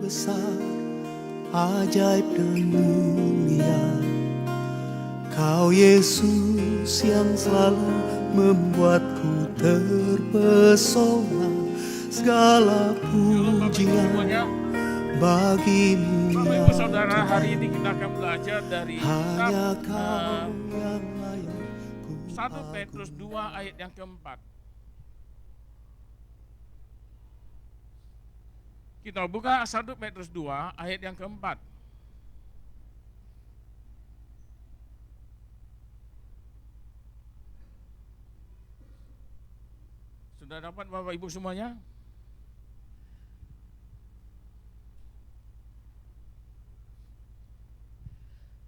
besar, ajaib dan mulia. Kau Yesus yang selalu membuatku terpesona. Segala pujian bagimu Bapak ya Ibu Saudara, Tuhan. hari ini kita akan belajar dari Hanya kitab Kau yang layak ku 1 Petrus 2 ayat yang keempat. Kita buka 1 Petrus 2 ayat yang keempat. Sudah dapat Bapak Ibu semuanya?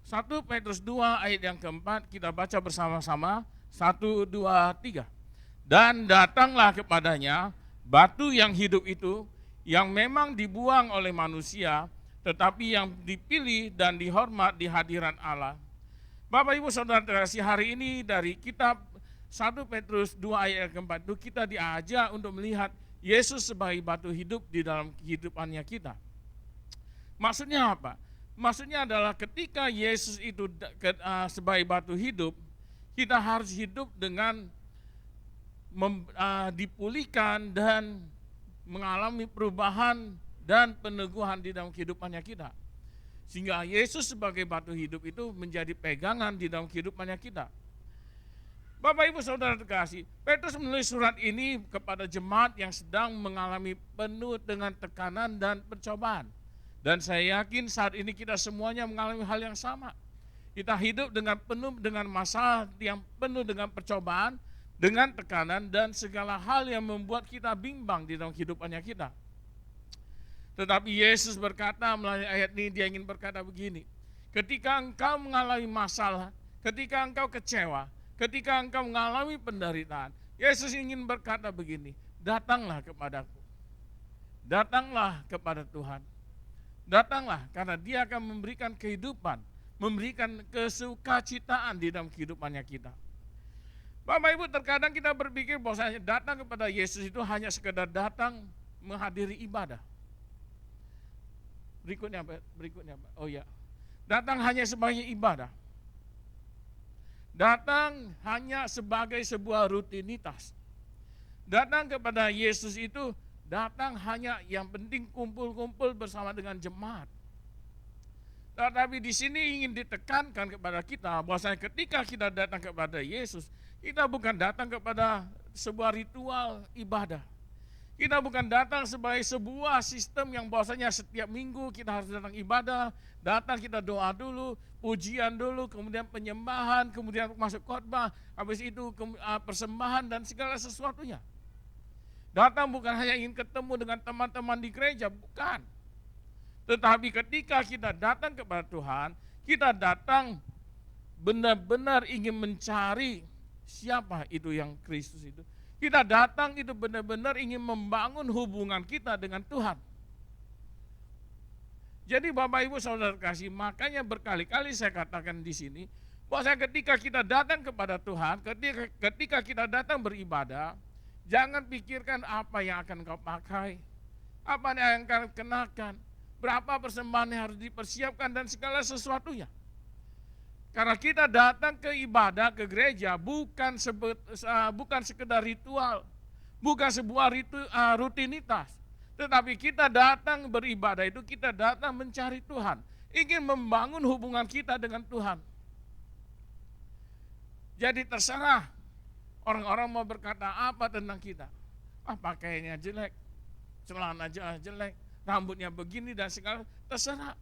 Satu Petrus 2 ayat yang keempat, kita baca bersama-sama. 1, 2, 3. Dan datanglah kepadanya batu yang hidup itu, yang memang dibuang oleh manusia, tetapi yang dipilih dan dihormat di hadirat Allah. Bapak Ibu Saudara terkasih, hari ini dari kitab 1 Petrus 2 ayat yang keempat itu kita diajak untuk melihat Yesus sebagai batu hidup di dalam kehidupannya kita. Maksudnya apa? Maksudnya adalah ketika Yesus itu sebagai batu hidup, kita harus hidup dengan dipulihkan dan mengalami perubahan dan peneguhan di dalam kehidupannya kita. Sehingga Yesus sebagai batu hidup itu menjadi pegangan di dalam kehidupannya kita. Bapak Ibu Saudara terkasih, Petrus menulis surat ini kepada jemaat yang sedang mengalami penuh dengan tekanan dan pencobaan. Dan saya yakin saat ini kita semuanya mengalami hal yang sama. Kita hidup dengan penuh dengan masalah yang penuh dengan percobaan, dengan tekanan dan segala hal yang membuat kita bimbang di dalam kehidupannya kita. Tetapi Yesus berkata melalui ayat ini, dia ingin berkata begini, ketika engkau mengalami masalah, ketika engkau kecewa, ketika engkau mengalami penderitaan, Yesus ingin berkata begini, datanglah kepadaku, datanglah kepada Tuhan. Datanglah karena dia akan memberikan kehidupan, memberikan kesukacitaan di dalam kehidupannya kita. Bapak Ibu, terkadang kita berpikir bahwasanya datang kepada Yesus itu hanya sekedar datang menghadiri ibadah. Berikutnya Pak. Oh ya. Datang hanya sebagai ibadah. Datang hanya sebagai sebuah rutinitas. Datang kepada Yesus itu datang hanya yang penting kumpul-kumpul bersama dengan jemaat. Tetapi di sini ingin ditekankan kepada kita bahwasanya ketika kita datang kepada Yesus, kita bukan datang kepada sebuah ritual ibadah. Kita bukan datang sebagai sebuah sistem yang bahwasanya setiap minggu kita harus datang ibadah, datang kita doa dulu, pujian dulu, kemudian penyembahan, kemudian masuk khotbah, habis itu persembahan dan segala sesuatunya. Datang bukan hanya ingin ketemu dengan teman-teman di gereja, bukan. Tetapi ketika kita datang kepada Tuhan, kita datang benar-benar ingin mencari siapa itu yang Kristus itu. Kita datang itu benar-benar ingin membangun hubungan kita dengan Tuhan. Jadi Bapak Ibu Saudara kasih, makanya berkali-kali saya katakan di sini, bahwa ketika kita datang kepada Tuhan, ketika kita datang beribadah, jangan pikirkan apa yang akan kau pakai, apa yang akan kenakan, berapa persembahan yang harus dipersiapkan dan segala sesuatunya. Karena kita datang ke ibadah, ke gereja bukan sekedar ritual, bukan sebuah rutinitas. Tetapi kita datang beribadah itu kita datang mencari Tuhan, ingin membangun hubungan kita dengan Tuhan. Jadi terserah orang-orang mau berkata apa tentang kita. Pakaiannya jelek, celana jelek, rambutnya begini dan segala, terserah.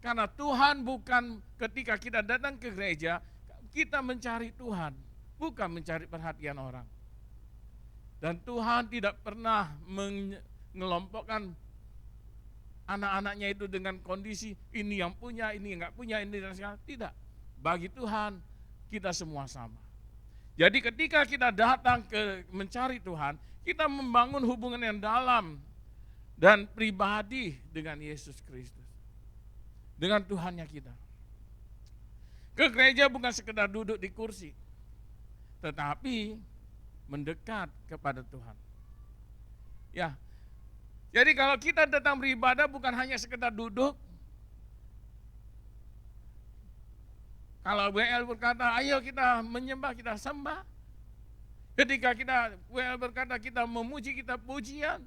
Karena Tuhan bukan ketika kita datang ke gereja, kita mencari Tuhan, bukan mencari perhatian orang. Dan Tuhan tidak pernah mengelompokkan anak-anaknya itu dengan kondisi ini yang punya, ini yang enggak punya, ini dan segala. Tidak. Bagi Tuhan, kita semua sama. Jadi ketika kita datang ke mencari Tuhan, kita membangun hubungan yang dalam dan pribadi dengan Yesus Kristus. Dengan Tuhannya kita. Ke gereja bukan sekedar duduk di kursi, tetapi mendekat kepada Tuhan. Ya, Jadi kalau kita datang beribadah bukan hanya sekedar duduk. Kalau WL berkata, ayo kita menyembah, kita sembah. Ketika WL berkata kita memuji, kita pujian.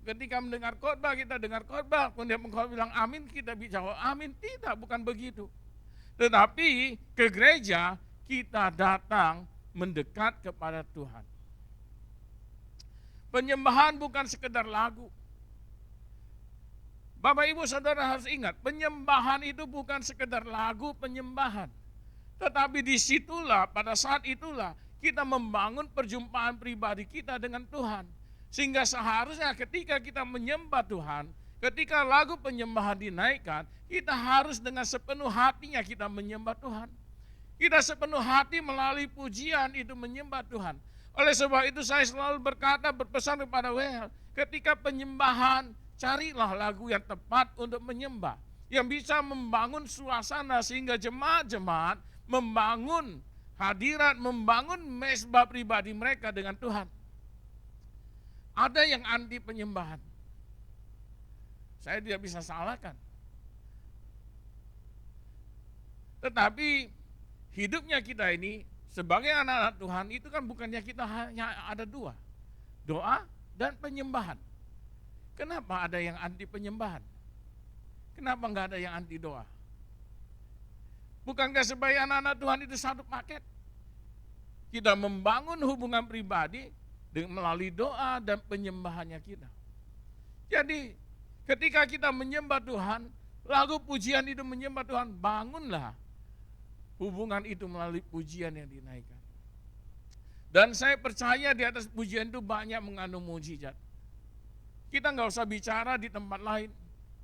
Ketika mendengar khotbah, kita dengar khotbah. Kemudian pengkhotbah bilang amin, kita jawab amin. Tidak, bukan begitu. Tetapi ke gereja kita datang mendekat kepada Tuhan. Penyembahan bukan sekedar lagu. Bapak Ibu Saudara harus ingat, penyembahan itu bukan sekedar lagu penyembahan. Tetapi disitulah, pada saat itulah kita membangun perjumpaan pribadi kita dengan Tuhan. Sehingga seharusnya ketika kita menyembah Tuhan, ketika lagu penyembahan dinaikkan, kita harus dengan sepenuh hatinya kita menyembah Tuhan. Kita sepenuh hati melalui pujian itu menyembah Tuhan. Oleh sebab itu saya selalu berpesan kepada WL, ketika penyembahan, carilah lagu yang tepat untuk menyembah. Yang bisa membangun suasana sehingga jemaat-jemaat membangun hadirat, membangun mezbah pribadi mereka dengan Tuhan. Ada yang anti penyembahan. Saya tidak bisa salahkan. Tetapi hidupnya kita ini sebagai anak-anak Tuhan itu kan bukannya kita hanya ada dua. Doa dan penyembahan. Kenapa ada yang anti penyembahan? Kenapa enggak ada yang anti doa? Bukankah sebagai anak-anak Tuhan itu satu paket? Kita membangun hubungan pribadi melalui doa dan penyembahannya kita. Jadi ketika kita menyembah Tuhan, lagu pujian itu menyembah Tuhan, bangunlah hubungan itu melalui pujian yang dinaikkan. Dan saya percaya di atas pujian itu banyak mengandung mujizat. Kita nggak usah bicara di tempat lain.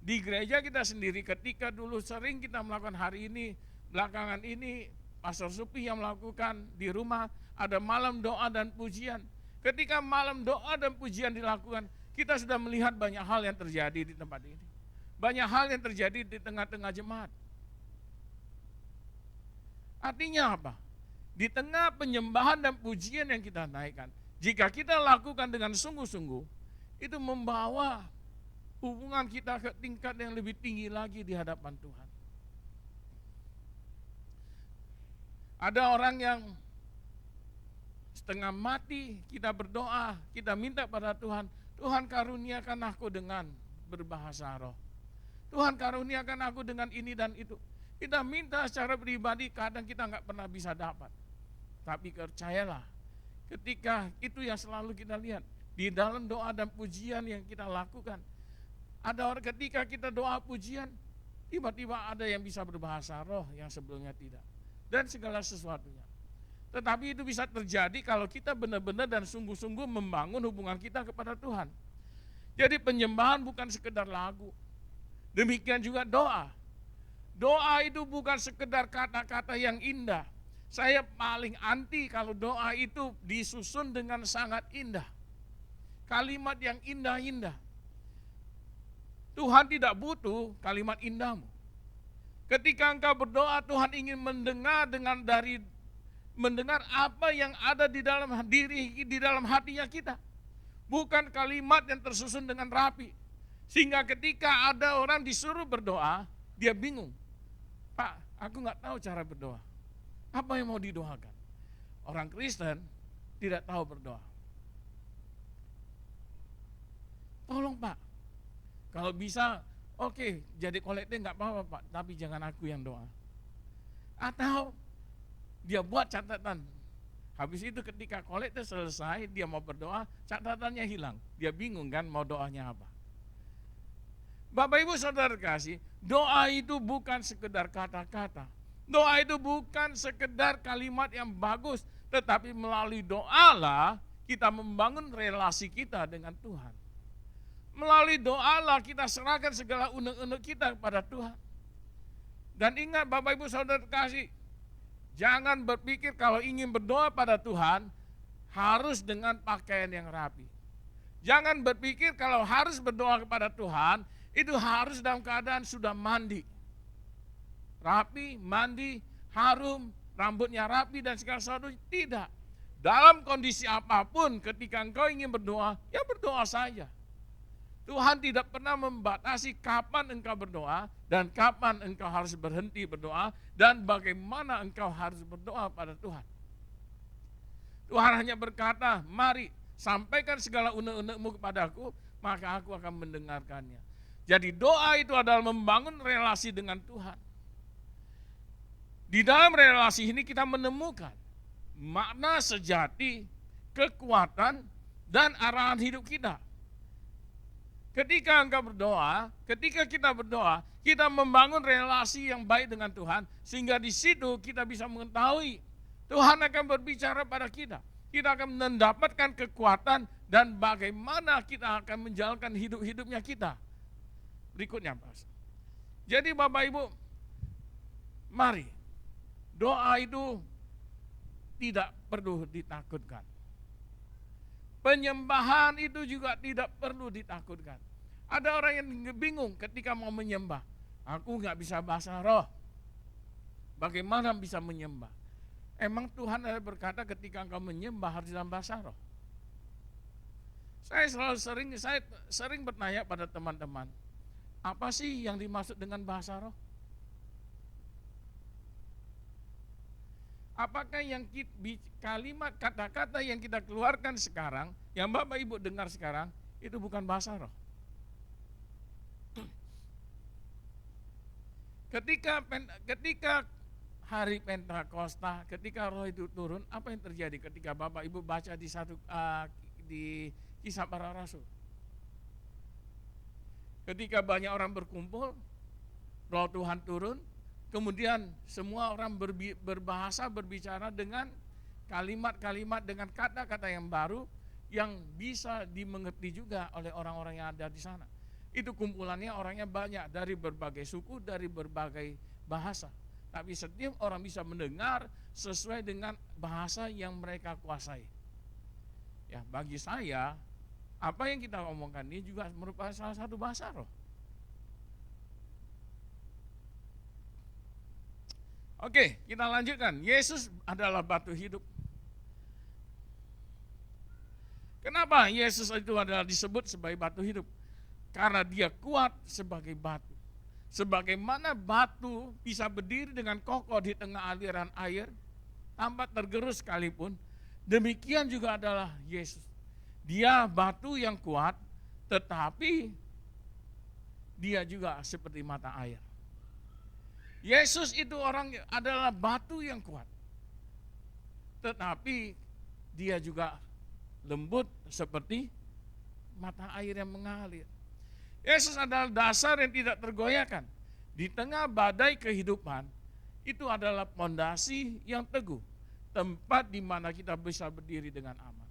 Di gereja kita sendiri ketika dulu sering kita melakukan hari ini, belakangan ini Pastor Supi yang melakukan di rumah, ada malam doa dan pujian. Ketika malam doa dan pujian dilakukan, kita sudah melihat banyak hal yang terjadi di tempat ini. Banyak hal yang terjadi di tengah-tengah jemaat. Artinya apa? Di tengah penyembahan dan pujian yang kita naikkan, jika kita lakukan dengan sungguh-sungguh, itu membawa hubungan kita ke tingkat yang lebih tinggi lagi di hadapan Tuhan. Ada orang yang setengah mati, kita berdoa, kita minta pada Tuhan, Tuhan karuniakan aku dengan berbahasa roh. Tuhan karuniakan aku dengan ini dan itu. Kita minta secara pribadi, kadang kita nggak pernah bisa dapat. Tapi percayalah, ketika itu yang selalu kita lihat, di dalam doa dan pujian yang kita lakukan, ada orang ketika kita doa pujian, tiba-tiba ada yang bisa berbahasa roh yang sebelumnya tidak. Dan segala sesuatunya. Tetapi itu bisa terjadi kalau kita benar-benar dan sungguh-sungguh membangun hubungan kita kepada Tuhan. Jadi penyembahan bukan sekedar lagu. Demikian juga doa. Doa itu bukan sekedar kata-kata yang indah. Saya paling anti kalau doa itu disusun dengan sangat indah. Kalimat yang indah-indah. Tuhan tidak butuh kalimat indahmu. Ketika engkau berdoa, Tuhan ingin mendengar mendengar apa yang ada di dalam di dalam hatinya kita. Bukan kalimat yang tersusun dengan rapi. Sehingga ketika ada orang disuruh berdoa, dia bingung. Pak, aku nggak tahu cara berdoa. Apa yang mau didoakan? Orang Kristen tidak tahu berdoa. Tolong Pak, kalau bisa, oke, jadi kolektif nggak apa-apa Pak, tapi jangan aku yang doa. Atau dia buat catatan. Habis itu ketika kolektif selesai, dia mau berdoa, catatannya hilang. Dia bingung kan mau doanya apa. Bapak Ibu Saudara kasih, doa itu bukan sekedar kata-kata. Doa itu bukan sekedar kalimat yang bagus, tetapi melalui doalah kita membangun relasi kita dengan Tuhan. Melalui doalah kita serahkan segala unek-unek kita kepada Tuhan. Dan ingat Bapak Ibu Saudara kasih, jangan berpikir kalau ingin berdoa pada Tuhan harus dengan pakaian yang rapi. Jangan berpikir kalau harus berdoa kepada Tuhan itu harus dalam keadaan sudah mandi. Rapi, mandi, harum, rambutnya rapi dan segala sesuatu. Tidak. Dalam kondisi apapun ketika engkau ingin berdoa, ya berdoa saja. Tuhan tidak pernah membatasi kapan engkau berdoa dan kapan engkau harus berhenti berdoa dan bagaimana engkau harus berdoa pada Tuhan. Tuhan hanya berkata, mari sampaikan segala unek-unekmu kepadaku, maka aku akan mendengarkannya. Jadi doa itu adalah membangun relasi dengan Tuhan. Di dalam relasi ini kita menemukan makna sejati, kekuatan, dan arahan hidup kita. Ketika engkau berdoa, ketika kita berdoa, kita membangun relasi yang baik dengan Tuhan, sehingga di situ kita bisa mengetahui Tuhan akan berbicara pada kita. Kita akan mendapatkan kekuatan dan bagaimana kita akan menjalankan hidup-hidupnya kita. Berikutnya, Pak. Jadi Bapak Ibu, mari, doa itu tidak perlu ditakutkan. Penyembahan itu juga tidak perlu ditakutkan. Ada orang yang bingung ketika mau menyembah. Aku nggak bisa bahasa roh. Bagaimana bisa menyembah? Emang Tuhan ada berkata ketika engkau menyembah harus dalam bahasa roh? Saya sering bertanya pada teman-teman, apa sih yang dimaksud dengan bahasa roh? Apakah yang kalimat kata-kata yang kita keluarkan sekarang, yang Bapak Ibu dengar sekarang, itu bukan bahasa roh? Ketika hari Pentakosta, ketika roh itu turun, apa yang terjadi ketika Bapak Ibu baca di Kisah Para Rasul? Ketika banyak orang berkumpul, roh Tuhan turun, kemudian semua orang berbahasa, berbicara dengan kalimat-kalimat, dengan kata-kata yang baru, yang bisa dimengerti juga oleh orang-orang yang ada di sana. Itu kumpulannya orangnya banyak, dari berbagai suku, dari berbagai bahasa. Tapi setiap orang bisa mendengar sesuai dengan bahasa yang mereka kuasai. Ya, bagi saya, apa yang kita omongkan ini juga merupakan salah satu bahasa roh. Oke, kita lanjutkan. Yesus adalah batu hidup. Kenapa Yesus itu adalah disebut sebagai batu hidup? Karena dia kuat sebagai batu. Sebagaimana batu bisa berdiri dengan kokoh di tengah aliran air, tanpa tergerus sekalipun, demikian juga adalah Yesus. Dia batu yang kuat, tetapi dia juga seperti mata air. Yesus itu adalah batu yang kuat, tetapi dia juga lembut seperti mata air yang mengalir. Yesus adalah dasar yang tidak tergoyahkan. Di tengah badai kehidupan, itu adalah fondasi yang teguh, tempat di mana kita bisa berdiri dengan aman.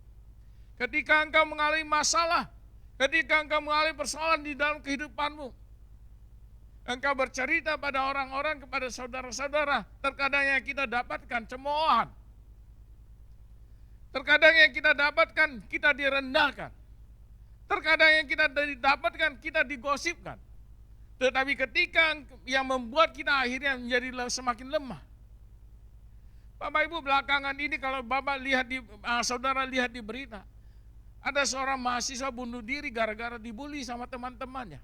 Ketika engkau mengalami masalah, ketika engkau mengalami persoalan di dalam kehidupanmu, engkau bercerita pada orang-orang, kepada saudara-saudara, terkadang yang kita dapatkan cemoohan. Terkadang yang kita dapatkan, kita direndahkan. Terkadang yang kita dapatkan, kita digosipkan. Tetapi ketika yang membuat kita akhirnya menjadi semakin lemah. Bapak Ibu, belakangan ini kalau Bapak lihat saudara lihat di berita, ada seorang mahasiswa bunuh diri gara-gara dibully sama teman-temannya.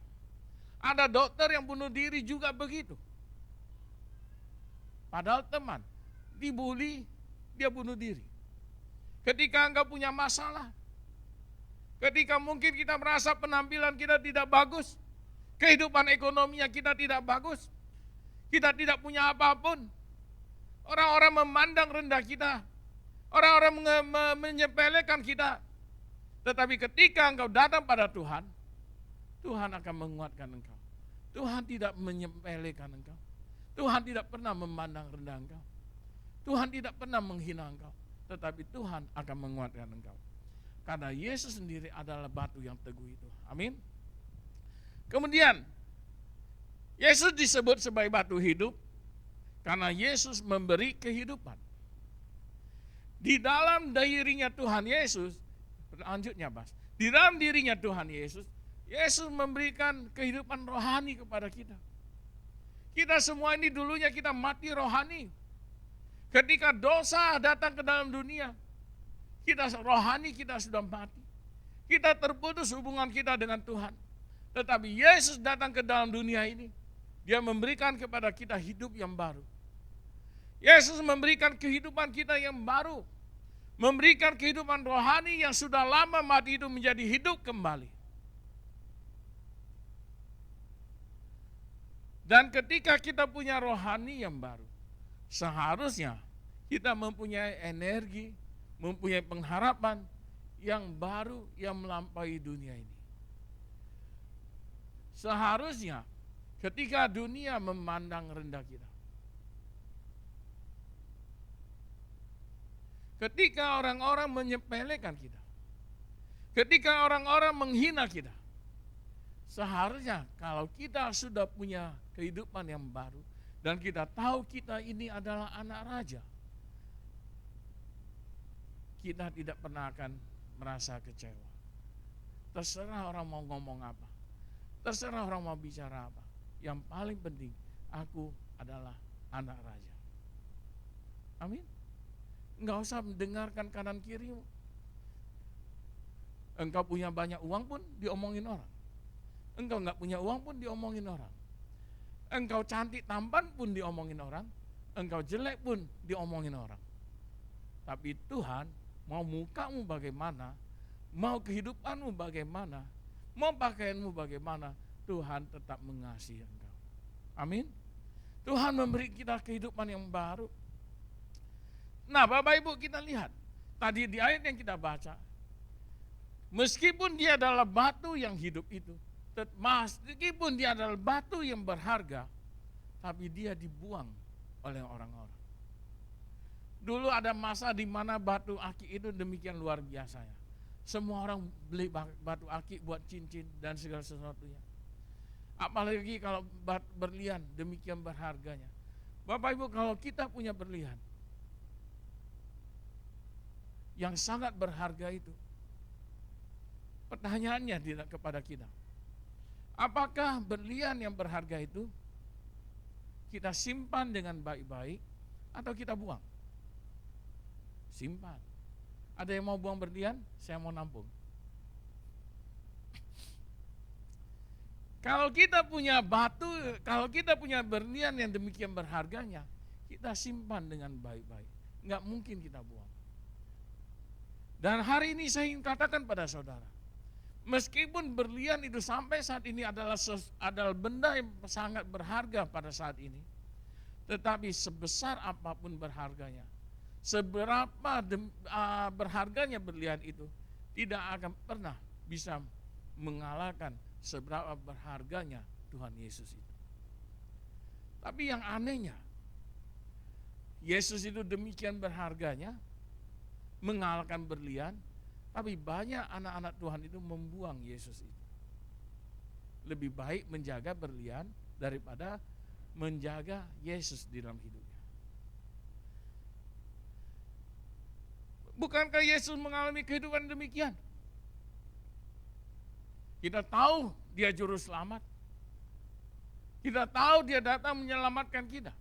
Ada dokter yang bunuh diri juga begitu. Padahal teman, dibully, dia bunuh diri. Ketika enggak punya masalah, ketika mungkin kita merasa penampilan kita tidak bagus, kehidupan ekonominya kita tidak bagus, kita tidak punya apapun, orang-orang memandang rendah kita, orang-orang menyepelekan kita. Tetapi ketika engkau datang pada Tuhan, Tuhan akan menguatkan engkau. Tuhan tidak menyepelekan engkau. Tuhan tidak pernah memandang rendah engkau. Tuhan tidak pernah menghina engkau. Tetapi Tuhan akan menguatkan engkau. Karena Yesus sendiri adalah batu yang teguh itu. Amin. Kemudian, Yesus disebut sebagai batu hidup karena Yesus memberi kehidupan. Di dalam dirinya Tuhan Yesus, selanjutnya Bas, di dalam dirinya Tuhan Yesus, Yesus memberikan kehidupan rohani kepada kita. Kita semua ini dulunya kita mati rohani. Ketika dosa datang ke dalam dunia, kita rohani kita sudah mati. Kita terputus hubungan kita dengan Tuhan. Tetapi Yesus datang ke dalam dunia ini, dia memberikan kepada kita hidup yang baru. Yesus memberikan kehidupan kita yang baru, memberikan kehidupan rohani yang sudah lama mati itu menjadi hidup kembali. Dan ketika kita punya rohani yang baru, seharusnya kita mempunyai energi, mempunyai pengharapan yang baru yang melampaui dunia ini. Seharusnya ketika dunia memandang rendah kita, ketika orang-orang menyepelekan kita, ketika orang-orang menghina kita, seharusnya kalau kita sudah punya kehidupan yang baru dan kita tahu kita ini adalah anak raja, kita tidak pernah akan merasa kecewa. Terserah orang mau ngomong apa, terserah orang mau bicara apa. Yang paling penting, aku adalah anak raja. Amin. Enggak usah mendengarkan kanan kirimu. Engkau punya banyak uang pun diomongin orang. Engkau enggak punya uang pun diomongin orang. Engkau cantik tampan pun diomongin orang. Engkau jelek pun diomongin orang. Tapi Tuhan mau mukamu bagaimana, mau kehidupanmu bagaimana, mau pakaianmu bagaimana, Tuhan tetap mengasihi engkau. Amin. Tuhan memberi kita kehidupan yang baru. Nah, Bapak Ibu, kita lihat tadi di ayat yang kita baca, meskipun dia adalah batu yang hidup itu, meskipun dia adalah batu yang berharga, tapi dia dibuang oleh orang-orang. Dulu ada masa di mana batu akik itu demikian luar biasanya. Semua orang beli batu akik buat cincin dan segala sesuatunya. Apalagi kalau berlian demikian berharganya. Bapak Ibu, kalau kita punya berlian yang sangat berharga itu, pertanyaannya tidak kepada kita, apakah berlian yang berharga itu kita simpan dengan baik-baik atau kita buang? Simpan. Ada yang mau buang berlian? Saya mau nampung. Kalau kita punya batu, kalau kita punya berlian yang demikian berharganya, kita simpan dengan baik-baik. Enggak mungkin kita buang. Dan hari ini saya ingin katakan pada saudara, meskipun berlian itu sampai saat ini adalah benda yang sangat berharga pada saat ini, tetapi sebesar apapun berharganya, seberapa berharganya berlian itu, tidak akan pernah bisa mengalahkan seberapa berharganya Tuhan Yesus itu. Tapi yang anehnya, Yesus itu demikian berharganya, mengalahkan berlian, tapi banyak anak-anak Tuhan itu membuang Yesus itu. Lebih baik menjaga berlian daripada menjaga Yesus di dalam hidupnya. Bukankah Yesus mengalami kehidupan demikian? Kita tahu dia juru selamat. Kita tahu dia datang menyelamatkan kita.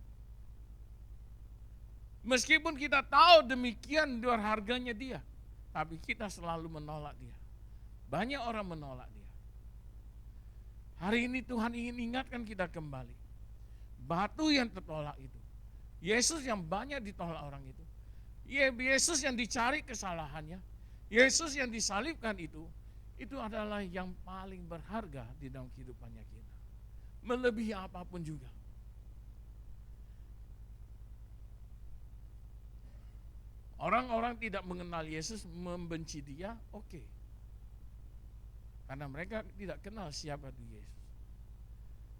Meskipun kita tahu demikian berharganya dia, tapi kita selalu menolak dia. Banyak orang menolak dia. Hari ini Tuhan ingin ingatkan kita kembali. Batu yang tertolak itu, Yesus yang banyak ditolak orang itu, Yesus yang dicari kesalahannya, Yesus yang disalibkan itu adalah yang paling berharga di dalam kehidupannya kita. Melebihi apapun juga. Orang-orang tidak mengenal Yesus, membenci dia, oke. Karena mereka tidak kenal siapa itu Yesus.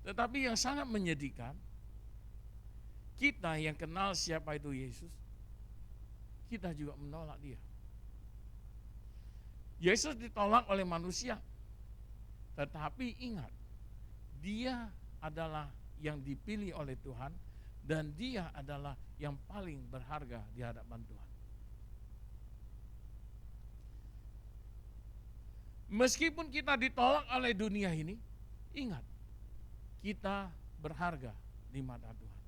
Tetapi yang sangat menyedihkan, kita yang kenal siapa itu Yesus, kita juga menolak dia. Yesus ditolak oleh manusia, tetapi ingat, dia adalah yang dipilih oleh Tuhan, dan dia adalah yang paling berharga di hadapan Tuhan. Meskipun kita ditolak oleh dunia ini, ingat, kita berharga di mata Tuhan.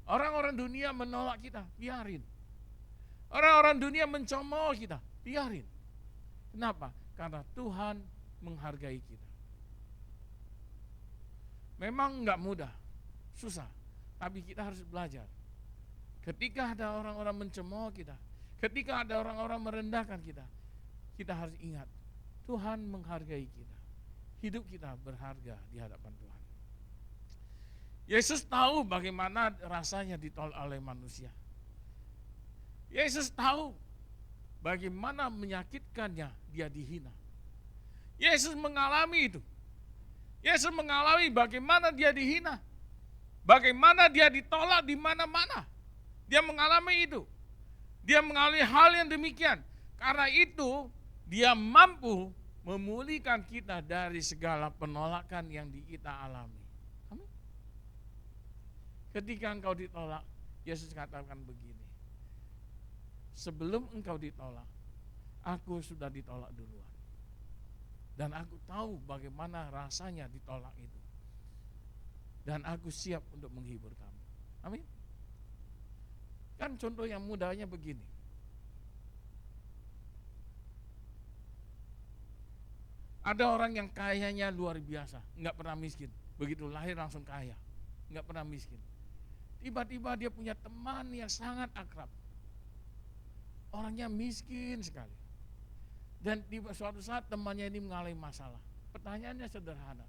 Orang-orang dunia menolak kita, biarin. Orang-orang dunia mencemooh kita, biarin. Kenapa? Karena Tuhan menghargai kita. Memang enggak mudah, susah, tapi kita harus belajar. Ketika ada orang-orang mencemooh kita, ketika ada orang-orang merendahkan kita, kita harus ingat, Tuhan menghargai kita. Hidup kita berharga di hadapan Tuhan. Yesus tahu bagaimana rasanya ditolak oleh manusia. Yesus tahu bagaimana menyakitkannya dia dihina. Yesus mengalami itu. Yesus mengalami bagaimana dia dihina. Bagaimana dia ditolak di mana-mana. Dia mengalami itu. Dia mengalami hal yang demikian. Karena itu dia mampu memulihkan kita dari segala penolakan yang kita alami. Amin. Ketika engkau ditolak, Yesus katakan begini. Sebelum engkau ditolak, aku sudah ditolak duluan. Dan aku tahu bagaimana rasanya ditolak itu. Dan aku siap untuk menghibur kamu. Amin. Kan contoh yang mudahnya begini. Ada orang yang kayanya luar biasa, enggak pernah miskin. Begitu lahir langsung kaya, enggak pernah miskin. Tiba-tiba dia punya teman yang sangat akrab. Orangnya miskin sekali. Dan di suatu saat temannya ini mengalami masalah. Pertanyaannya sederhana.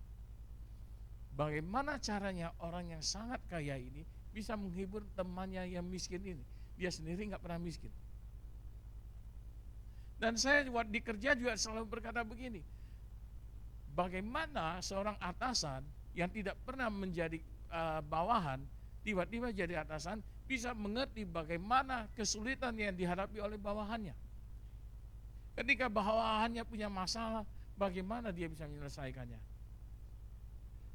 Bagaimana caranya orang yang sangat kaya ini bisa menghibur temannya yang miskin ini? Dia sendiri nggak pernah miskin. Dan saya di kerja juga selalu berkata begini. Bagaimana seorang atasan yang tidak pernah menjadi bawahan, tiba-tiba jadi atasan, bisa mengerti bagaimana kesulitan yang dihadapi oleh bawahannya. Ketika bawahannya punya masalah, bagaimana dia bisa menyelesaikannya?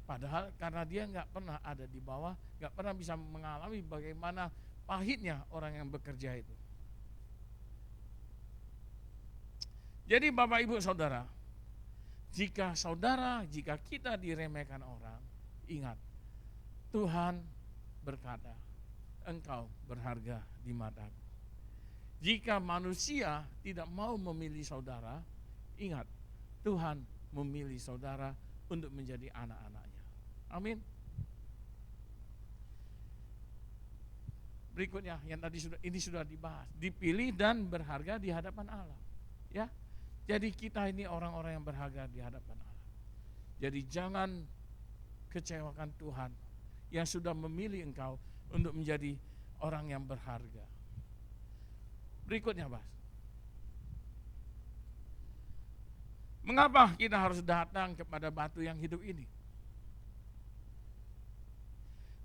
Padahal karena dia nggak pernah ada di bawah, nggak pernah bisa mengalami bagaimana pahitnya orang yang bekerja itu. Jadi Bapak Ibu Saudara, jika kita diremehkan orang, ingat, Tuhan berkata, engkau berharga di mataku. Jika manusia tidak mau memilih saudara, ingat, Tuhan memilih saudara untuk menjadi anak-anaknya. Amin. Berikutnya yang tadi sudah dibahas, dipilih dan berharga di hadapan Allah. Ya. Jadi kita ini orang-orang yang berharga di hadapan Allah. Jadi jangan kecewakan Tuhan yang sudah memilih engkau untuk menjadi orang yang berharga. Berikutnya, Bas. Mengapa kita harus datang kepada batu yang hidup ini?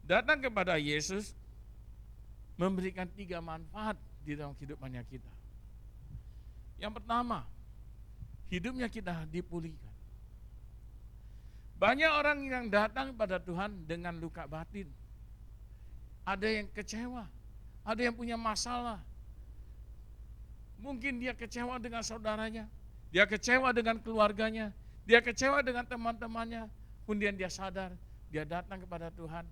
Datang kepada Yesus memberikan 3 manfaat di dalam kehidupannya kita. Yang pertama, hidupnya kita dipulihkan. Banyak orang yang datang pada Tuhan dengan luka batin. Ada yang kecewa, ada yang punya masalah. Mungkin dia kecewa dengan saudaranya, dia kecewa dengan keluarganya, dia kecewa dengan teman-temannya. Kemudian dia sadar, dia datang kepada Tuhan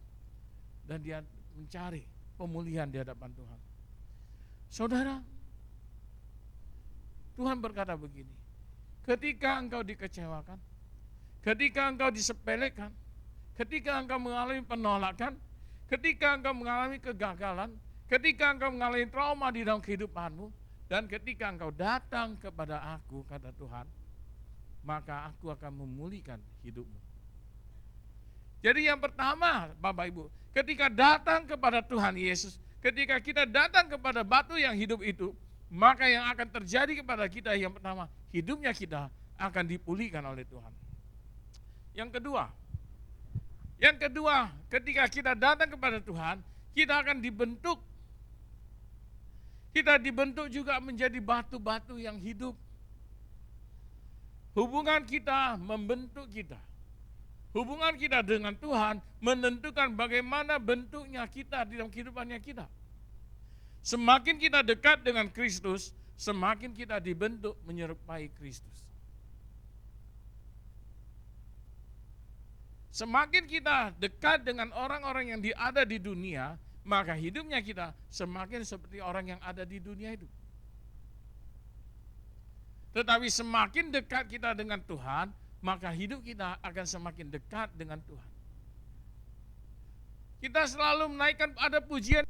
dan dia mencari pemulihan di hadapan Tuhan. Saudara, Tuhan berkata begini, ketika engkau dikecewakan, ketika engkau disepelekan, ketika engkau mengalami penolakan, ketika engkau mengalami kegagalan, ketika engkau mengalami trauma di dalam kehidupanmu, dan ketika engkau datang kepada aku, kata Tuhan, maka aku akan memulihkan hidupmu. Jadi yang pertama, Bapak Ibu, ketika datang kepada Tuhan Yesus, ketika kita datang kepada batu yang hidup itu, maka yang akan terjadi kepada kita yang pertama, hidupnya kita akan dipulihkan oleh Tuhan. Yang kedua, ketika kita datang kepada Tuhan, kita akan dibentuk. Kita dibentuk juga menjadi batu-batu yang hidup. Hubungan kita membentuk kita. Hubungan kita dengan Tuhan menentukan bagaimana bentuknya kita di dalam kehidupannya kita. Semakin kita dekat dengan Kristus, semakin kita dibentuk menyerupai Kristus. Semakin kita dekat dengan orang-orang yang ada di dunia, maka hidupnya kita semakin seperti orang yang ada di dunia itu. Tetapi semakin dekat kita dengan Tuhan, maka hidup kita akan semakin dekat dengan Tuhan. Kita selalu menaikkan ada pujian.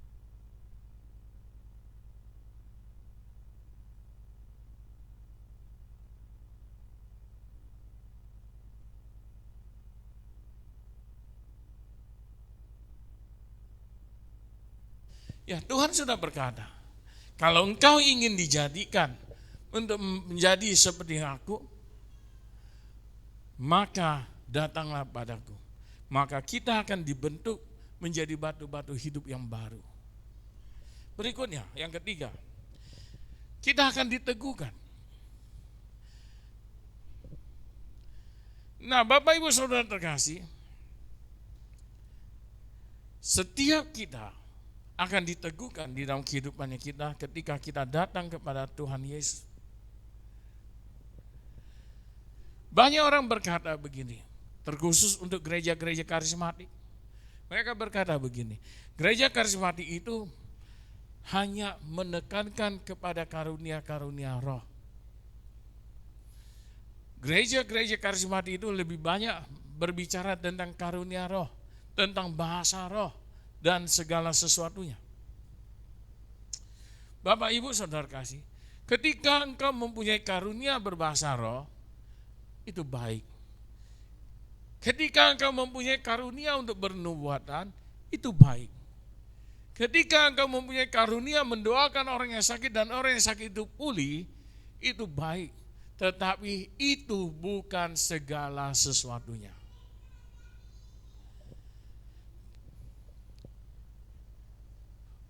Ya, Tuhan sudah berkata, kalau engkau ingin dijadikan untuk menjadi seperti aku, maka datanglah padaku. Maka kita akan dibentuk menjadi batu-batu hidup yang baru. Berikutnya, yang ketiga, kita akan diteguhkan. Nah, Bapak Ibu Saudara terkasih, setiap kita akan diteguhkan di dalam kehidupannya kita ketika kita datang kepada Tuhan Yesus. Banyak orang berkata begini, terkhusus untuk gereja-gereja karismatik. Mereka berkata begini, gereja karismatik itu hanya menekankan kepada karunia-karunia roh. Gereja-gereja karismatik itu lebih banyak berbicara tentang karunia roh, tentang bahasa roh, dan segala sesuatunya. Bapak Ibu Saudara kasih, ketika engkau mempunyai karunia berbahasa roh, itu baik. Ketika engkau mempunyai karunia untuk bernubuatan, itu baik. Ketika engkau mempunyai karunia mendoakan orang yang sakit dan orang yang sakit itu pulih, itu baik. Tetapi itu bukan segala sesuatunya.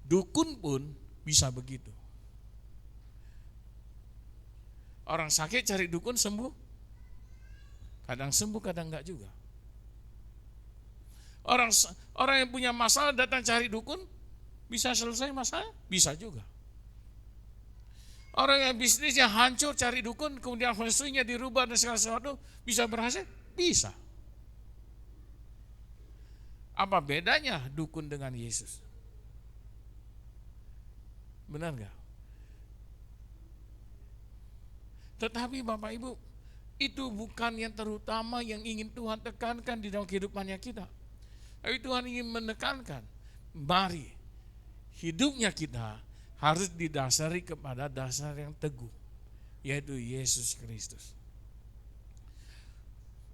Dukun pun bisa begitu. Orang sakit cari dukun sembuh, kadang sembuh, kadang enggak juga. Orang yang punya masalah datang cari dukun, bisa selesai masalah? Bisa juga. Orang yang bisnisnya hancur cari dukun, kemudian fungsinya dirubah dan segala sesuatu, bisa berhasil? Bisa. Apa bedanya dukun dengan Yesus? Benar enggak? Tetapi Bapak Ibu, itu bukan yang terutama yang ingin Tuhan tekankan di dalam kehidupannya kita. Tapi Tuhan ingin menekankan, mari hidupnya kita harus didasari kepada dasar yang teguh, yaitu Yesus Kristus.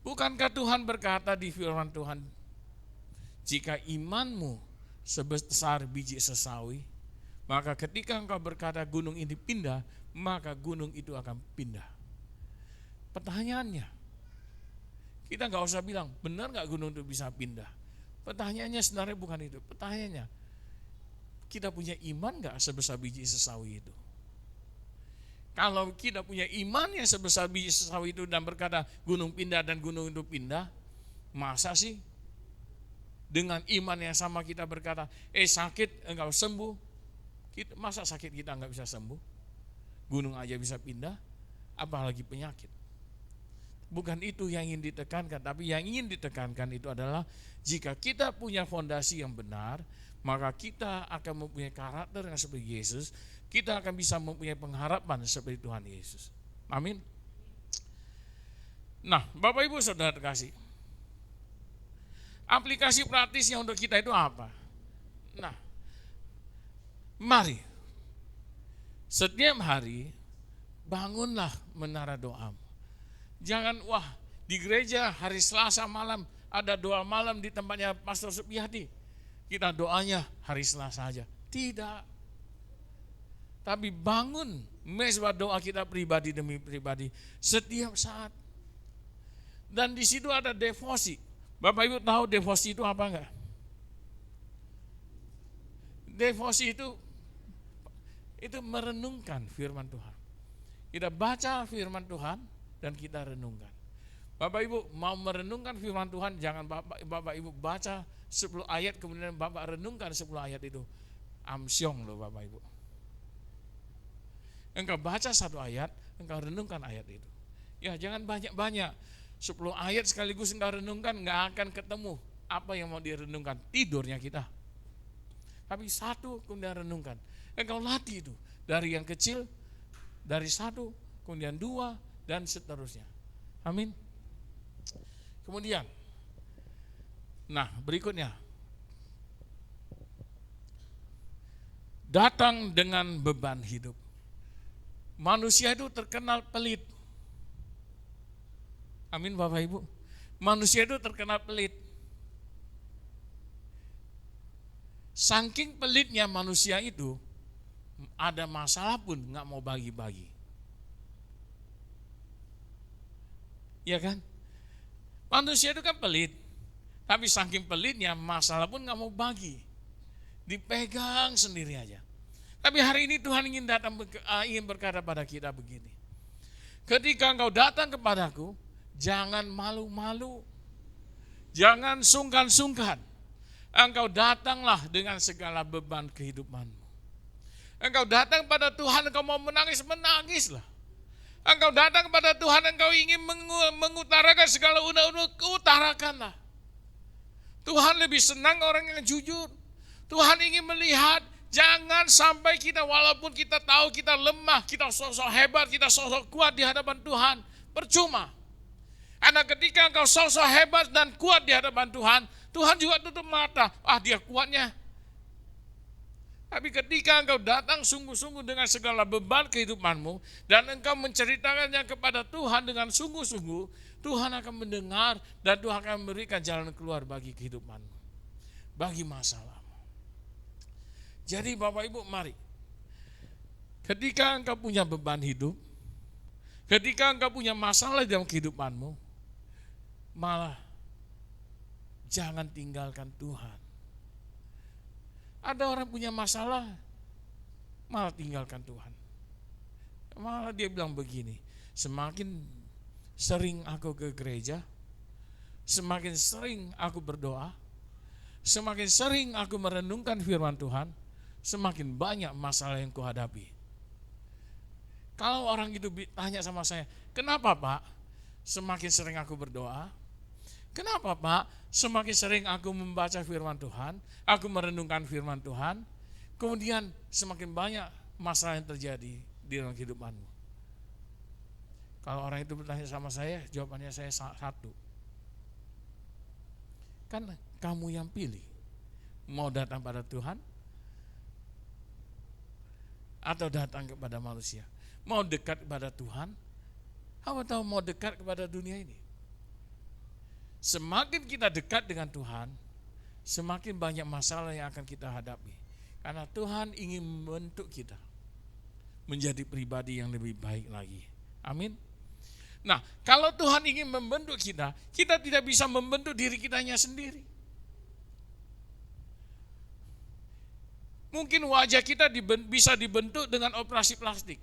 Bukankah Tuhan berkata di firman Tuhan, jika imanmu sebesar biji sesawi, maka ketika engkau berkata gunung ini pindah, maka gunung itu akan pindah. Pertanyaannya, kita nggak usah bilang, benar nggak gunung itu bisa pindah? Pertanyaannya sebenarnya bukan itu. Pertanyaannya, kita punya iman nggak sebesar biji sesawi itu? Kalau kita punya iman yang sebesar biji sesawi itu dan berkata gunung pindah dan gunung itu pindah, masa sih dengan iman yang sama kita berkata, sakit engkau sembuh, masa sakit kita nggak bisa sembuh? Gunung aja bisa pindah, apalagi penyakit. Bukan itu yang ingin ditekankan, tapi yang ingin ditekankan itu adalah jika kita punya fondasi yang benar, maka kita akan mempunyai karakter yang seperti Yesus, kita akan bisa mempunyai pengharapan seperti Tuhan Yesus. Amin. Nah, Bapak Ibu Saudara terkasih, aplikasi praktisnya untuk kita itu apa? Nah, mari setiap hari bangunlah menara doamu. Jangan di gereja hari Selasa malam ada doa malam di tempatnya Pastor Supiati, kita doanya hari Selasa aja. Tidak. Tapi bangun mezbah doa kita pribadi demi pribadi setiap saat. Dan di situ ada devosi. Bapak Ibu tahu devosi itu apa enggak? Devosi itu merenungkan firman Tuhan. Kita baca firman Tuhan dan kita renungkan. Bapak Ibu mau merenungkan firman Tuhan, jangan Bapak Ibu baca 10 ayat kemudian Bapak renungkan 10 ayat itu. Amsyong loh Bapak Ibu. Engkau baca 1 ayat, engkau renungkan ayat itu. Ya jangan banyak-banyak. 10 ayat sekaligus engkau renungkan, enggak akan ketemu apa yang mau direnungkan. Tidurnya kita. Tapi 1 kemudian renungkan. Engkau latih itu. Dari yang kecil, dari 1, kemudian 2, dan seterusnya. Amin. Kemudian, nah berikutnya, datang dengan beban hidup. Manusia itu terkenal pelit. Amin Bapak Ibu. Manusia itu terkenal pelit. Saking pelitnya manusia itu, ada masalah pun nggak mau bagi-bagi. Iya kan? Manusia itu kan pelit. Tapi saking pelitnya masalah pun nggak mau bagi. Dipegang sendiri aja. Tapi hari ini Tuhan ingin berkata pada kita begini. Ketika engkau datang kepadaku, jangan malu-malu. Jangan sungkan-sungkan. Engkau datanglah dengan segala beban kehidupanmu. Engkau datang pada Tuhan, engkau mau menangis, menangislah. Engkau datang kepada Tuhan, engkau ingin mengutarakan segala unek-unek, utarakanlah. Tuhan lebih senang orang yang jujur. Tuhan ingin melihat, jangan sampai kita walaupun kita tahu kita lemah, kita sosok hebat, kita sosok kuat di hadapan Tuhan, percuma. Karena ketika engkau sosok hebat dan kuat di hadapan Tuhan, Tuhan juga tutup mata, dia kuatnya. Tapi ketika engkau datang sungguh-sungguh dengan segala beban kehidupanmu, dan engkau menceritakannya kepada Tuhan dengan sungguh-sungguh, Tuhan akan mendengar dan Tuhan akan memberikan jalan keluar bagi kehidupanmu, bagi masalahmu. Jadi Bapak Ibu mari, ketika engkau punya beban hidup, ketika engkau punya masalah dalam kehidupanmu, malah jangan tinggalkan Tuhan. Ada orang punya masalah, malah tinggalkan Tuhan. Malah dia bilang begini, semakin sering aku ke gereja, semakin sering aku berdoa, semakin sering aku merenungkan firman Tuhan, semakin banyak masalah yang kuhadapi. Kalau orang itu tanya sama saya, kenapa Pak semakin sering aku berdoa? Kenapa Pak semakin sering aku membaca firman Tuhan, aku merenungkan firman Tuhan, kemudian semakin banyak masalah yang terjadi di dalam kehidupanmu? Kalau orang itu bertanya sama saya, jawabannya saya satu. Kan kamu yang pilih, mau datang pada Tuhan atau datang kepada manusia. Mau dekat kepada Tuhan atau mau dekat kepada dunia ini. Semakin kita dekat dengan Tuhan, semakin banyak masalah yang akan kita hadapi. Karena Tuhan ingin membentuk kita menjadi pribadi yang lebih baik lagi. Amin. Nah, kalau Tuhan ingin membentuk kita, kita tidak bisa membentuk diri kitanya sendiri. Mungkin wajah kita bisa dibentuk dengan operasi plastik.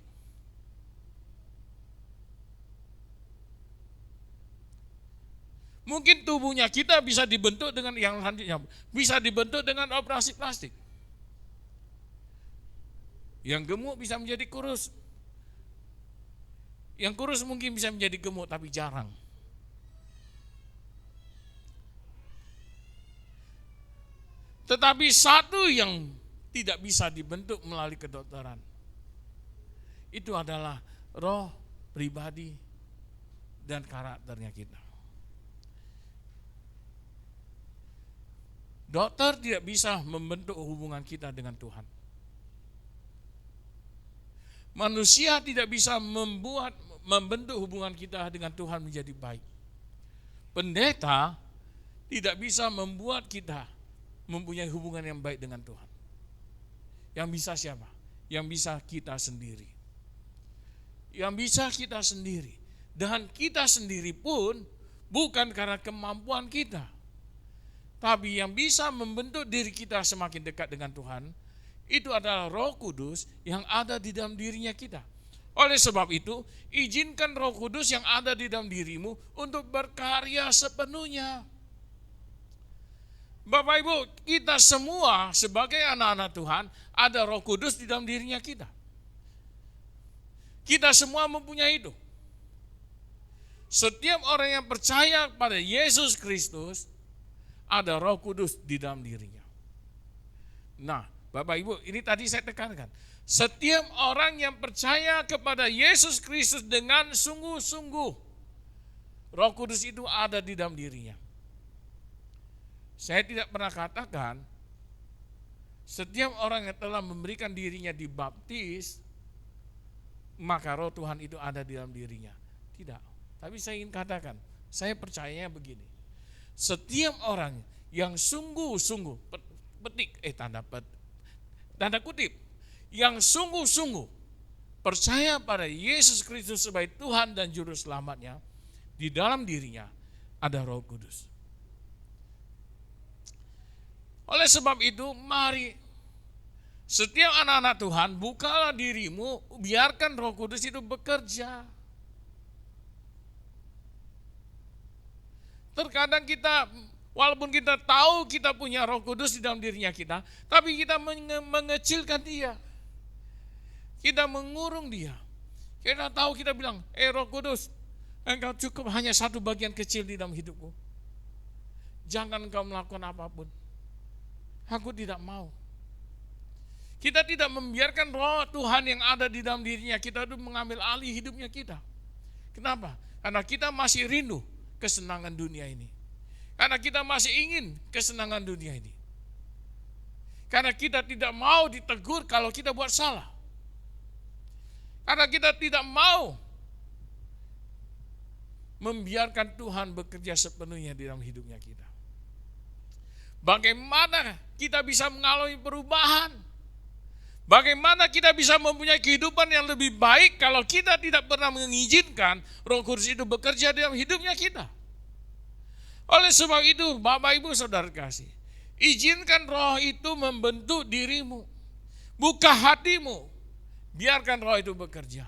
Mungkin tubuhnya kita bisa dibentuk dengan yang selanjutnya, bisa dibentuk dengan operasi plastik. Yang gemuk bisa menjadi kurus. Yang kurus mungkin bisa menjadi gemuk, tapi jarang. Tetapi satu yang tidak bisa dibentuk melalui kedokteran, itu adalah roh, pribadi, dan karakternya kita. Dokter tidak bisa membentuk hubungan kita dengan Tuhan. Manusia tidak bisa membentuk hubungan kita dengan Tuhan menjadi baik. Pendeta tidak bisa membuat kita mempunyai hubungan yang baik dengan Tuhan. Yang bisa siapa? Yang bisa kita sendiri. Yang bisa kita sendiri. Dan kita sendiri pun bukan karena kemampuan kita. Tapi yang bisa membentuk diri kita semakin dekat dengan Tuhan, itu adalah Roh Kudus yang ada di dalam dirinya kita. Oleh sebab itu, izinkan Roh Kudus yang ada di dalam dirimu untuk berkarya sepenuhnya. Bapak Ibu, kita semua sebagai anak-anak Tuhan, ada Roh Kudus di dalam dirinya kita. Kita semua mempunyai itu. Setiap orang yang percaya pada Yesus Kristus, ada Roh Kudus di dalam dirinya. Nah, Bapak Ibu, ini tadi saya tekankan. Setiap orang yang percaya kepada Yesus Kristus dengan sungguh-sungguh, Roh Kudus itu ada di dalam dirinya. Saya tidak pernah katakan setiap orang yang telah memberikan dirinya dibaptis, maka roh Tuhan itu ada di dalam dirinya. Tidak. Tapi saya ingin katakan, saya percayanya begini. Setiap orang yang sungguh-sungguh, tanda kutip, yang sungguh-sungguh percaya pada Yesus Kristus sebagai Tuhan dan Juru Selamatnya, di dalam dirinya ada Roh Kudus. Oleh sebab itu, mari setiap anak-anak Tuhan, bukalah dirimu, biarkan Roh Kudus itu bekerja. Terkadang kita, walaupun kita tahu kita punya Roh Kudus di dalam dirinya kita, tapi kita mengecilkan dia. Kita mengurung dia. Kita tahu, kita bilang, Roh Kudus, engkau cukup hanya satu bagian kecil di dalam hidupku. Jangan engkau melakukan apapun. Aku tidak mau. Kita tidak membiarkan roh Tuhan yang ada di dalam dirinya kita itu mengambil alih hidupnya kita. Kenapa? Karena kita masih rindu kesenangan dunia ini. Karena kita masih ingin kesenangan dunia ini. Karena kita tidak mau ditegur kalau kita buat salah. Karena kita tidak mau membiarkan Tuhan bekerja sepenuhnya di dalam hidupnya kita. Bagaimana kita bisa mengalami perubahan? Bagaimana kita bisa mempunyai kehidupan yang lebih baik kalau kita tidak pernah mengizinkan Roh Kudus itu bekerja dalam hidupnya kita? Oleh sebab itu, Bapak Ibu Saudara kasih, izinkan roh itu membentuk dirimu. Buka hatimu, biarkan roh itu bekerja.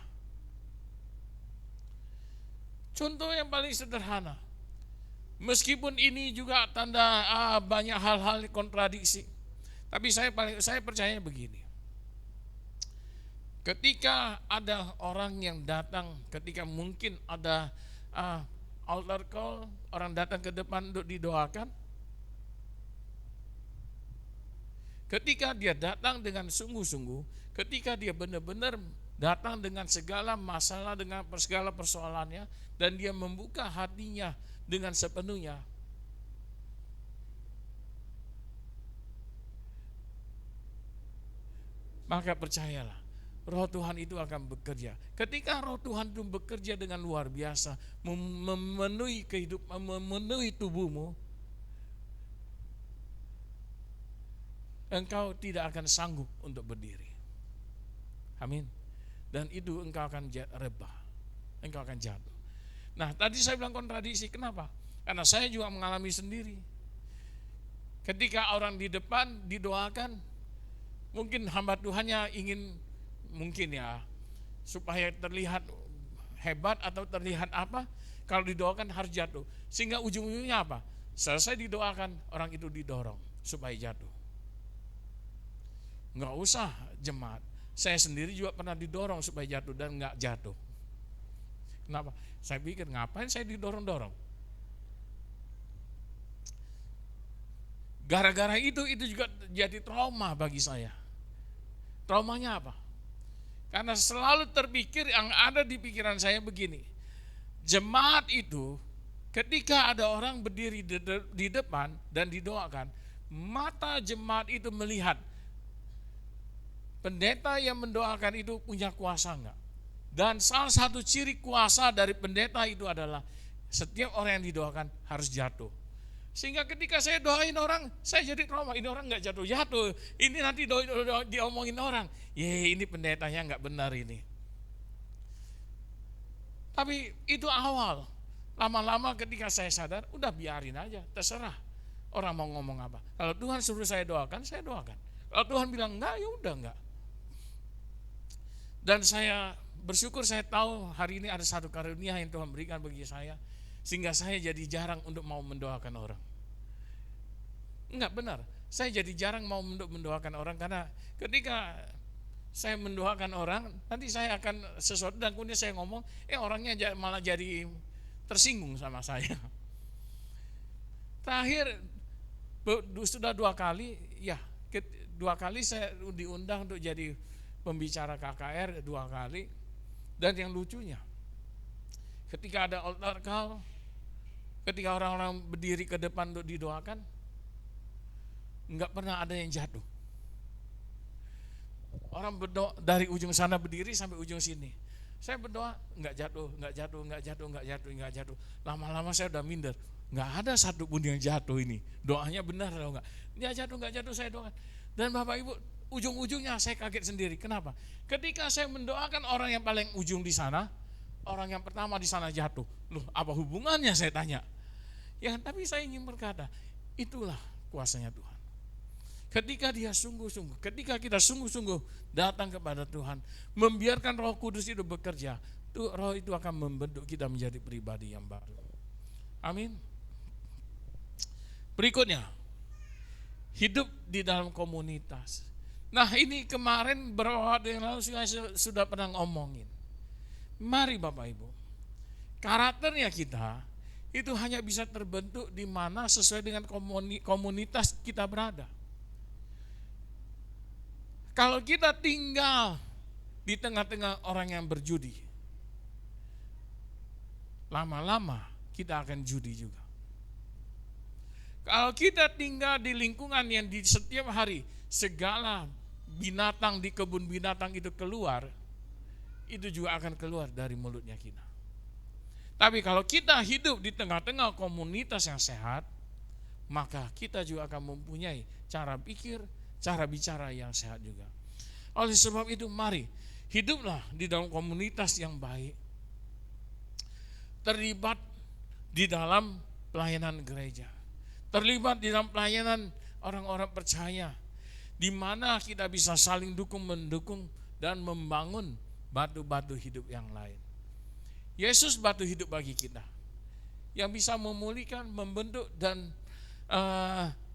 Contoh yang paling sederhana, meskipun ini juga tanda banyak hal-hal kontradiksi, tapi saya percaya begini. Ketika ada orang yang datang, ketika mungkin ada altar call, orang datang ke depan untuk didoakan. Ketika dia datang dengan sungguh-sungguh, ketika dia benar-benar datang dengan segala masalah, dengan segala persoalannya, dan dia membuka hatinya dengan sepenuhnya, maka percayalah, roh Tuhan itu akan bekerja. Ketika roh Tuhan itu bekerja dengan luar biasa, memenuhi kehidupan, memenuhi tubuhmu, engkau tidak akan sanggup untuk berdiri. Amin. Dan itu engkau akan rebah, engkau akan jatuh. Nah, tadi saya bilang kontradiksi, kenapa? Karena saya juga mengalami sendiri. Ketika orang di depan didoakan, mungkin hamba Tuhannya ingin, mungkin ya, supaya terlihat hebat atau terlihat apa, kalau didoakan harus jatuh. Sehingga ujung-ujungnya apa? Selesai didoakan, orang itu didorong supaya jatuh. Enggak usah jemaat. Saya sendiri juga pernah didorong supaya jatuh dan enggak jatuh. Kenapa? Saya pikir ngapain saya didorong-dorong? Gara-gara itu juga jadi trauma bagi saya. Traumanya apa? Karena selalu terpikir, yang ada di pikiran saya begini. Jemaat itu ketika ada orang berdiri di depan dan didoakan, mata jemaat itu melihat pendeta yang mendoakan itu punya kuasa enggak? Dan salah satu ciri kuasa dari pendeta itu adalah setiap orang yang didoakan harus jatuh. Sehingga ketika saya doain orang, saya jadi trauma. Ini orang enggak jatuh-jatuh. Ini nanti diomongin orang. Ini pendetanya enggak benar ini. Tapi itu awal. Lama-lama ketika saya sadar, udah biarin aja, terserah orang mau ngomong apa. Kalau Tuhan suruh saya doakan, saya doakan. Kalau Tuhan bilang enggak, ya udah enggak. Dan saya bersyukur, saya tahu hari ini ada satu karunia yang Tuhan berikan bagi saya, sehingga saya jadi jarang untuk mau mendoakan orang. Enggak benar, saya jadi jarang mau untuk mendoakan orang, karena ketika saya mendoakan orang, nanti saya akan sesuatu dan kemudian saya ngomong, orangnya malah jadi tersinggung sama saya. Terakhir sudah 2 kali, ya 2 kali saya diundang untuk jadi pembicara KKR 2 kali. Dan yang lucunya, ketika ada altar call, ketika orang-orang berdiri ke depan untuk didoakan, enggak pernah ada yang jatuh. Orang berdoa dari ujung sana berdiri sampai ujung sini. Saya berdoa, enggak jatuh. Lama-lama saya udah minder. Enggak ada satupun yang jatuh ini. Doanya benar atau enggak? Dia enggak jatuh saya doakan. Dan Bapak Ibu, ujung-ujungnya saya kaget sendiri. Kenapa? Ketika saya mendoakan orang yang paling ujung di sana, orang yang pertama di sana jatuh. Loh, apa hubungannya saya tanya? Ya, tapi saya ingin berkata, itulah kuasanya Tuhan. Ketika ketika kita sungguh-sungguh datang kepada Tuhan, membiarkan Roh Kudus itu bekerja, Roh itu akan membentuk kita menjadi pribadi yang baru. Amin. Berikutnya, hidup di dalam komunitas. Nah, ini kemarin beberapa waktu yang lalu saya sudah pernah ngomongin. Mari Bapak Ibu, karakternya kita itu hanya bisa terbentuk di mana sesuai dengan komunitas kita berada. Kalau kita tinggal di tengah-tengah orang yang berjudi, lama-lama kita akan judi juga. Kalau kita tinggal di lingkungan yang di setiap hari segala binatang di kebun binatang itu keluar, itu juga akan keluar dari mulutnya kita. Tapi kalau kita hidup di tengah-tengah komunitas yang sehat, maka kita juga akan mempunyai cara pikir, cara bicara yang sehat juga. Oleh sebab itu mari hiduplah di dalam komunitas yang baik, terlibat di dalam pelayanan gereja, terlibat di dalam pelayanan orang-orang percaya, di mana kita bisa saling dukung-mendukung dan membangun batu-batu hidup yang lain. Yesus batu hidup bagi kita, yang bisa memulihkan, membentuk dan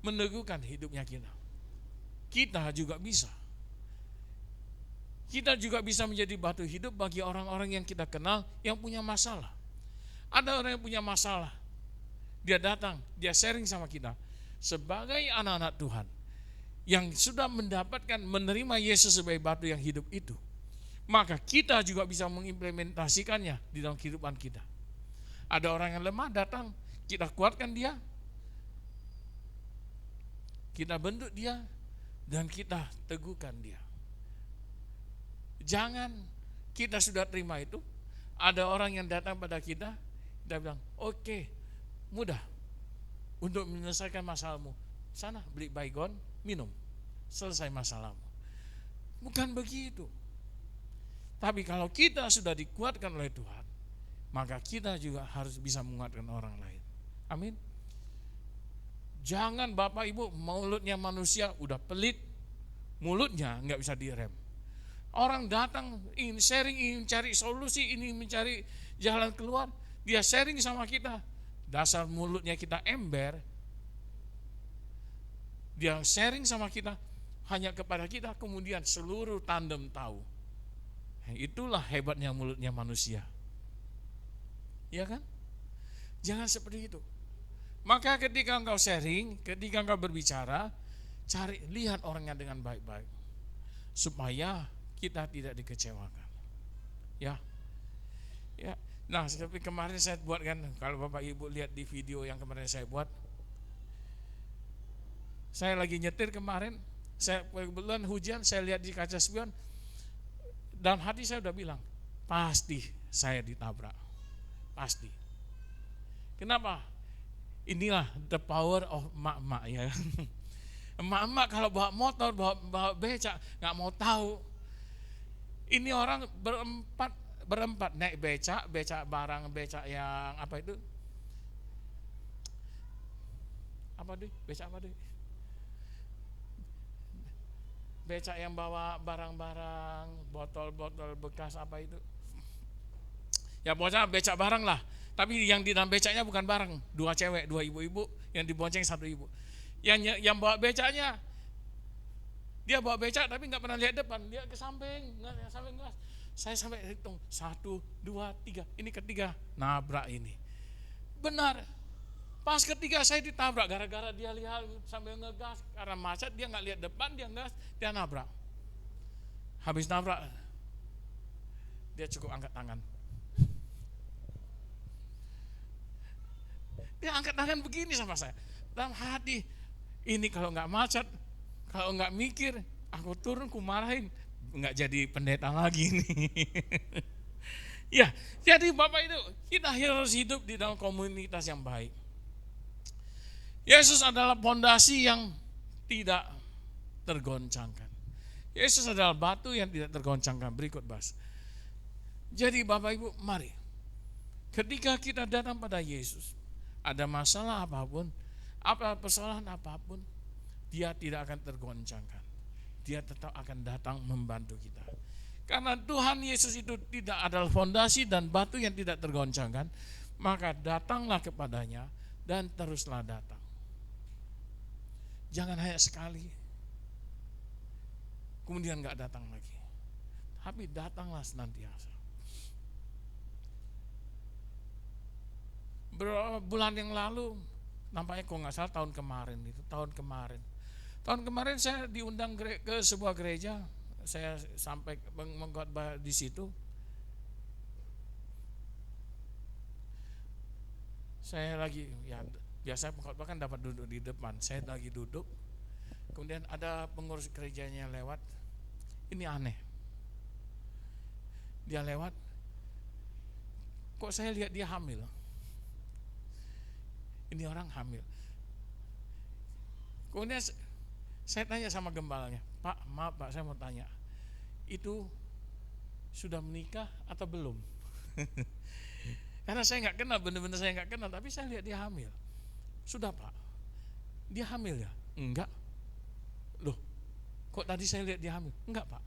meneguhkan hidupnya kita. Kita juga bisa. Kita juga bisa menjadi batu hidup bagi orang-orang yang kita kenal yang punya masalah. Ada orang yang punya masalah, dia datang, dia sharing sama kita. Sebagai anak-anak Tuhan yang sudah menerima Yesus sebagai batu yang hidup itu, maka kita juga bisa mengimplementasikannya di dalam kehidupan kita. Ada orang yang lemah datang, kita kuatkan dia, kita bentuk dia, dan kita teguhkan dia. Jangan kita sudah terima itu, ada orang yang datang pada kita, kita bilang, oke, mudah untuk menyelesaikan masalahmu. Sana beli baygon, minum, selesai masalahmu. Bukan begitu. Tapi kalau kita sudah dikuatkan oleh Tuhan, maka kita juga harus bisa menguatkan orang lain. Amin. Jangan Bapak Ibu, mulutnya manusia udah pelit, mulutnya nggak bisa direm. Orang datang ingin sharing, ingin cari solusi, ingin mencari jalan keluar, dia sharing sama kita. Dasar mulutnya kita ember, dia sharing sama kita hanya kepada kita, kemudian seluruh tandem tahu. Itulah hebatnya mulutnya manusia. Ya kan? Jangan seperti itu. Maka ketika engkau sharing, ketika engkau berbicara, lihat orangnya dengan baik-baik, supaya kita tidak dikecewakan. Ya. Nah, seperti kemarin saya buat kan, kalau Bapak Ibu lihat di video yang kemarin saya buat, saya lagi nyetir kemarin, saya kebetulan hujan, saya lihat di kaca spion, dalam hati saya udah bilang, pasti saya ditabrak, pasti. Kenapa? Inilah the power of emak-emak ya. Emak-emak kalau bawa motor, bawa becak, nggak mau tahu. Ini orang berempat naik becak barang, becak yang apa itu? Apa deh? Becak apa deh? Becak yang bawa barang-barang, botol-botol bekas apa itu? Ya pokoknya becak barang lah. Tapi yang di dalam becaknya bukan barang, 2 cewek, 2 ibu-ibu yang dibonceng 1 ibu. Yang bawa becaknya, dia bawa becak tapi nggak pernah lihat depan, dia ke samping, sampai gas. Saya sampai hitung 1, 2, 3, ini ketiga nabrak ini. Benar. Pas ketiga saya ditabrak gara-gara dia lihat sambil ngegas, karena macet dia nggak lihat depan, dia ngegas, dia nabrak. Habis nabrak, dia cukup angkat tangan. Dia angkat tangan begini sama saya. Dalam hati, ini kalau nggak macet, kalau nggak mikir, aku turun, ku marahin, nggak jadi pendeta lagi nih. Ya, jadi Bapak itu kita harus hidup di dalam komunitas yang baik. Yesus adalah fondasi yang tidak tergoncangkan. Yesus adalah batu yang tidak tergoncangkan. Berikut bahas. Jadi Bapak Ibu, mari. Ketika kita datang pada Yesus, ada masalah apapun, apa persoalan apapun, dia tidak akan tergoncangkan. Dia tetap akan datang membantu kita. Karena Tuhan Yesus itu tidak adalah fondasi dan batu yang tidak tergoncangkan, maka datanglah kepadanya dan teruslah datang. Jangan hanya sekali, kemudian gak datang lagi. Tapi datanglah senantiasa. Beberapa bulan yang lalu, nampaknya kalau nggak salah tahun kemarin saya diundang ke sebuah gereja, saya sampai mengkhotbah di situ. Saya lagi, ya biasa pengkhotbah kan dapat duduk di depan, saya lagi duduk, kemudian ada pengurus gerejanya lewat, ini aneh, dia lewat, kok saya lihat dia hamil. Ini orang hamil. Kemudian saya tanya sama gembalanya, Pak, maaf Pak, saya mau tanya, itu sudah menikah atau belum? Karena saya nggak kenal, benar-benar saya nggak kenal, tapi saya lihat dia hamil. Sudah Pak, dia hamil ya? Enggak. Loh, kok tadi saya lihat dia hamil? Enggak Pak.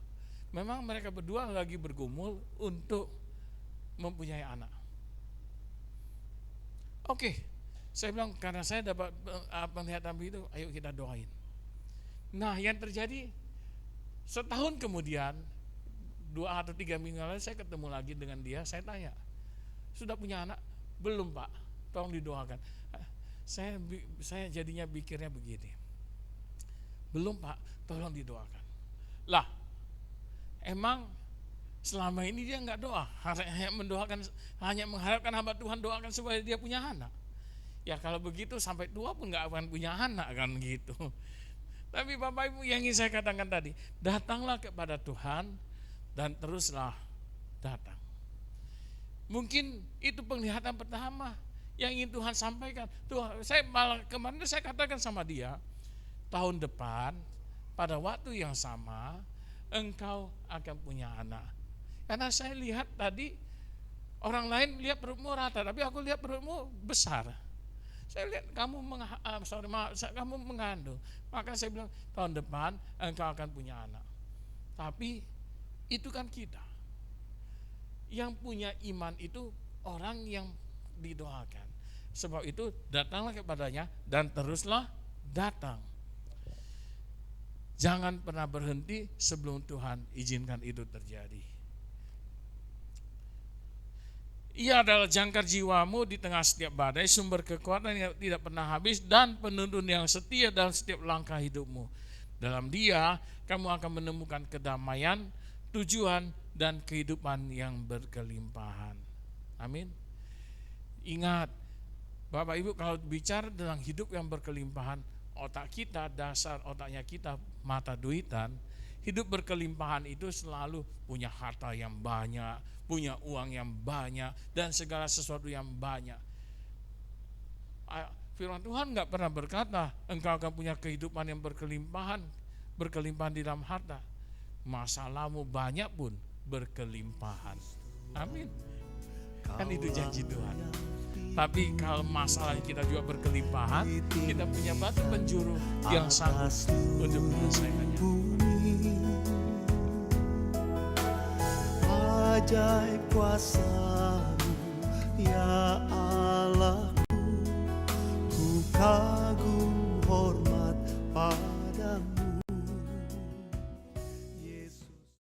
Memang mereka berdua lagi bergumul untuk mempunyai anak. Oke. Saya bilang karena saya dapat penglihatan begitu, ayo kita doain. Nah yang terjadi setahun kemudian, 2 atau 3 minggu lalu saya ketemu lagi dengan dia, saya tanya, sudah punya anak? Belum Pak, tolong didoakan. Saya jadinya pikirnya begini, belum Pak, tolong didoakan. Lah, emang selama ini dia nggak doa, hanya mengharapkan hamba Tuhan doakan supaya dia punya anak. Ya kalau begitu sampai tua pun gak akan punya anak kan gitu. Tapi Bapak Ibu yang ingin saya katakan tadi, datanglah kepada Tuhan dan teruslah datang. Mungkin itu penglihatan pertama yang ingin Tuhan sampaikan. Tuhan, saya malah kemarin saya katakan sama dia, tahun depan pada waktu yang sama engkau akan punya anak. Karena saya lihat tadi orang lain lihat perutmu rata, tapi aku lihat perutmu besar. Saya lihat kamu kamu mengandung. Maka saya bilang tahun depan engkau akan punya anak. Tapi itu kan kita. Yang punya iman itu orang yang didoakan. Sebab itu datanglah kepadanya dan teruslah datang. Jangan pernah berhenti sebelum Tuhan izinkan itu terjadi. Ia adalah jangkar jiwamu di tengah setiap badai, sumber kekuatan yang tidak pernah habis, dan penuntun yang setia dalam setiap langkah hidupmu. Dalam Dia, kamu akan menemukan kedamaian, tujuan, dan kehidupan yang berkelimpahan. Amin. Ingat, Bapak Ibu, kalau bicara tentang hidup yang berkelimpahan, otak kita, dasar otaknya kita, mata duitan. Hidup berkelimpahan itu selalu punya harta yang banyak, punya uang yang banyak, dan segala sesuatu yang banyak. Firman Tuhan gak pernah berkata engkau akan punya kehidupan yang berkelimpahan di dalam harta. Masalahmu banyak pun berkelimpahan. Amin. Kan itu janji Tuhan. Tapi kalau masalah kita juga berkelimpahan, kita punya batu penjuru yang sanggup untuk menyelesaikannya. Ajaib kuasa-Mu yang